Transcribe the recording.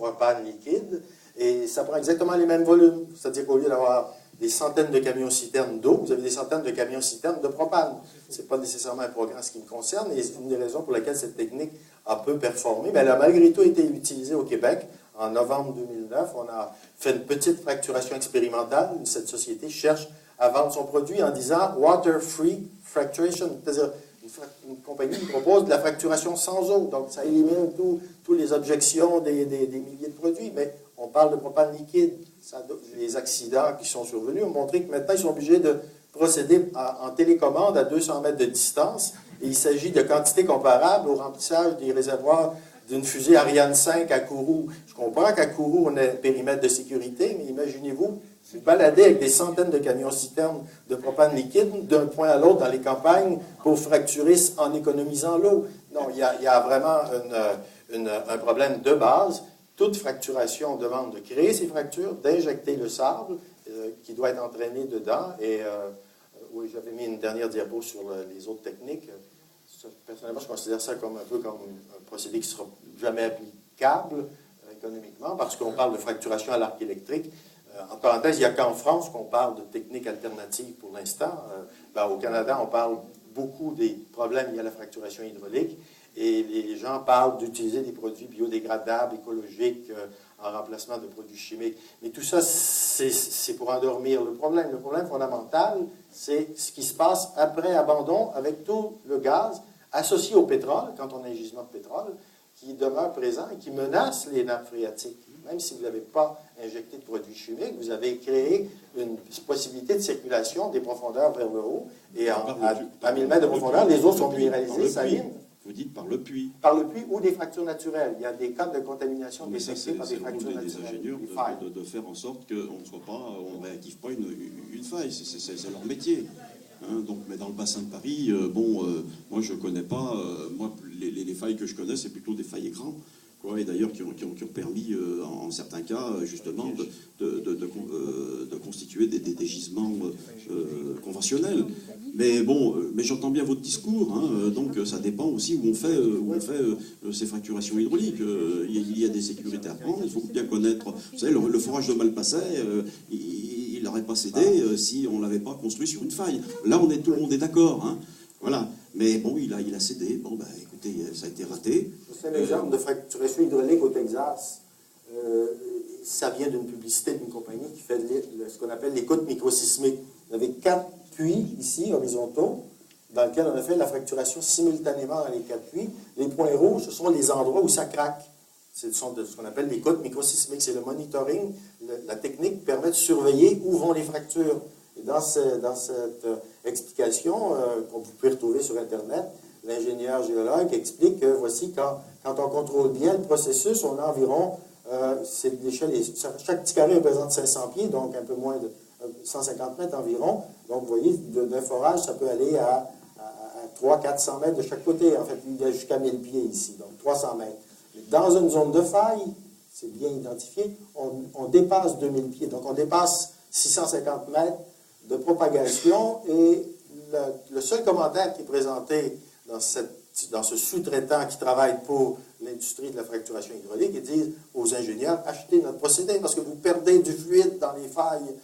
propane liquide, et ça prend exactement les mêmes volumes. C'est-à-dire qu'au lieu d'avoir des centaines de camions-citernes d'eau, vous avez des centaines de camions-citernes de propane. Ce n'est pas nécessairement un programme ce qui me concerne, et c'est une des raisons pour lesquelles cette technique a peu performé. Mais elle a malgré tout été utilisée au Québec. En novembre 2009, on a fait une petite fracturation expérimentale. Cette société cherche à vendre son produit en disant « water-free fracturation », c'est-à-dire une compagnie qui propose de la fracturation sans eau. Donc, ça élimine toutes les objections des milliers de produits. Mais on parle de propane liquide. Les accidents qui sont survenus ont montré que maintenant, ils sont obligés de procéder en télécommande à 200 mètres de distance. Et il s'agit de quantités comparables au remplissage des réservoirs d'une fusée Ariane 5 à Kourou. Je comprends qu'à Kourou, on a un périmètre de sécurité, mais imaginez-vous, vous baladez avec des centaines de camions-citernes de propane liquide d'un point à l'autre dans les campagnes pour fracturer en économisant l'eau. Non, il y a vraiment un problème de base. Toute fracturation demande de créer ces fractures, d'injecter le sable qui doit être entraîné dedans. Et oui, j'avais mis une dernière diapo sur les autres techniques. Personnellement, je considère ça comme un peu comme un procédé qui ne sera jamais applicable économiquement parce qu'on parle de fracturation à l'arc électrique. En parenthèse, il n'y a qu'en France qu'on parle de techniques alternatives pour l'instant. Au Canada, on parle beaucoup des problèmes liés à la fracturation hydraulique et les gens parlent d'utiliser des produits biodégradables, écologiques, en remplacement de produits chimiques. Mais tout ça, c'est pour endormir le problème. Le problème fondamental, c'est ce qui se passe après abandon avec tout le gaz associé au pétrole, quand on a un gisement de pétrole, qui demeure présent et qui menace les nappes phréatiques. Même si vous n'avez pas injecté de produits chimiques, vous avez créé une possibilité de circulation des profondeurs vers le haut. Et à 1000 mètres de profondeur, les eaux sont minéralisées, salines. Vous dites par le puits. Par le puits ou des fractures naturelles. Il y a des cas de contamination mais ça, c'est par des fractures naturelles. C'est le rôle des ingénieurs de faire en sorte qu'on ne réactive pas une faille. C'est leur métier. Hein, donc, mais dans le bassin de Paris, moi je ne connais pas. Moi, les failles que je connais, c'est plutôt des failles écrans. Et d'ailleurs qui ont permis, en certains cas, justement, de constituer des gisements conventionnels. Mais bon, mais j'entends bien votre discours, hein, donc ça dépend aussi où on fait ces fracturations hydrauliques. Il y a des sécurités à prendre, il faut bien connaître. Vous savez, le forage de Malpasset, il n'aurait pas cédé si on ne l'avait pas construit sur une faille. Là, tout le monde est d'accord, hein, voilà. Mais bon, il a cédé. Bon, ben, écoutez, ça a été raté. C'est un exemple de fracturation hydraulique au Texas. Ça vient d'une publicité d'une compagnie qui fait ce qu'on appelle l'écoute microsismique. Vous avez 4 puits ici, horizontaux, dans lesquels on a fait la fracturation simultanément dans les 4 puits. Les points rouges, ce sont les endroits où ça craque. Ce sont ce qu'on appelle l'écoute microsismique. C'est le monitoring. La technique permet de surveiller où vont les fractures. Et dans cette explication qu'on peut retrouver sur Internet, l'ingénieur géologue explique que voici, quand on contrôle bien le processus, on a environ, chaque petit carré représente 500 pieds, donc un peu moins de 150 mètres environ. Donc, vous voyez, d'un forage, ça peut aller à 300-400 mètres de chaque côté. En fait, il y a jusqu'à 1000 pieds ici, donc 300 mètres. Dans une zone de faille, c'est bien identifié, on dépasse 2000 pieds. Donc, on dépasse 650 mètres de propagation et le seul commentaire qui est présenté dans ce sous-traitant qui travaille pour l'industrie de la fracturation hydraulique, ils disent aux ingénieurs, achetez notre procédé parce que vous perdez du fluide dans les failles